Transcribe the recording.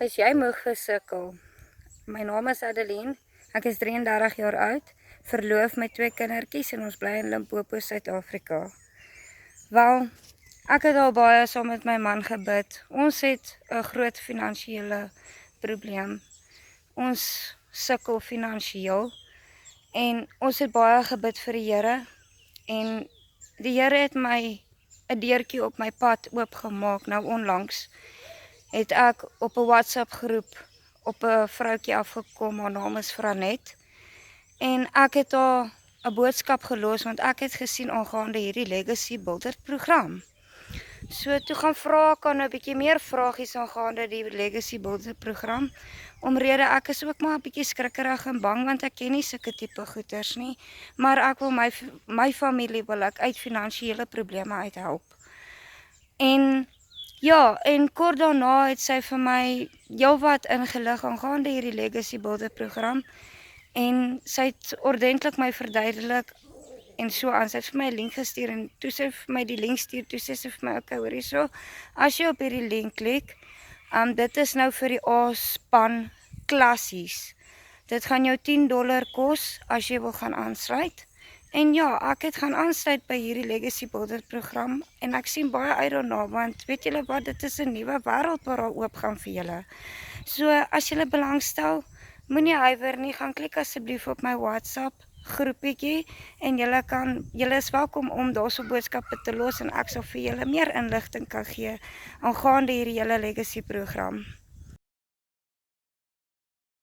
Is jy moeg gesukkel? My naam is Adeline, ek is 33 jaar oud, verloof met 2 kindertjies en ons bly in Limpopo, Suid-Afrika. Wel, ek het al baie saam met my man gebid. Ons het 'n groot finansiële probleem. Ons sukkel finansiëel en ons het baie gebid vir die Here en die Here het my 'n deurtjie op my pad oopgemaak. Nou onlangs het ek op 'n WhatsApp groep op 'n vroutjie afgekom, haar naam is Franet. En ek het haar 'n boodskap gelos want ek het gesien aangaande hierdie Legacy Builder program. So toe gaan vra ek aan 'n bietjie meer vragies aangaande die Legacy Builder program. Omrede ek is ook maar 'n bietjie skrikkerig en bang want ek ken nie sulke tipe goeters nie, maar ek wil my familie wil ek uit finansiële probleme uithelp. En ja, en kort daarna het sy vir my heelwat ingelig aangaande hierdie Legacy Builder program en sy het ordentlik my verduidelik en so aan. Sy het vir my 'n link gestuur en toe sy vir my die link stuur, toe sê sy vir my, okay, hoor hierso, as jy op hierdie link klik, dit is nou vir die A-span klassies. Dit gaan jou $10 kos as jy wil gaan aansluit. En ja, ek het gaan aansluit by hierdie Legacy Builder program en ek sien baie uit daarna want weet julle wat, dit is 'n nuwe wêreld wat daar oop gaan vir julle. So as julle belangstel, moenie huiwer nie, gaan klik asseblief op my WhatsApp groepietjie en julle is welkom om daarso boodskappe te los en ek sal vir julle meer inligting kan gee aangaande hierdie hele Legacy program.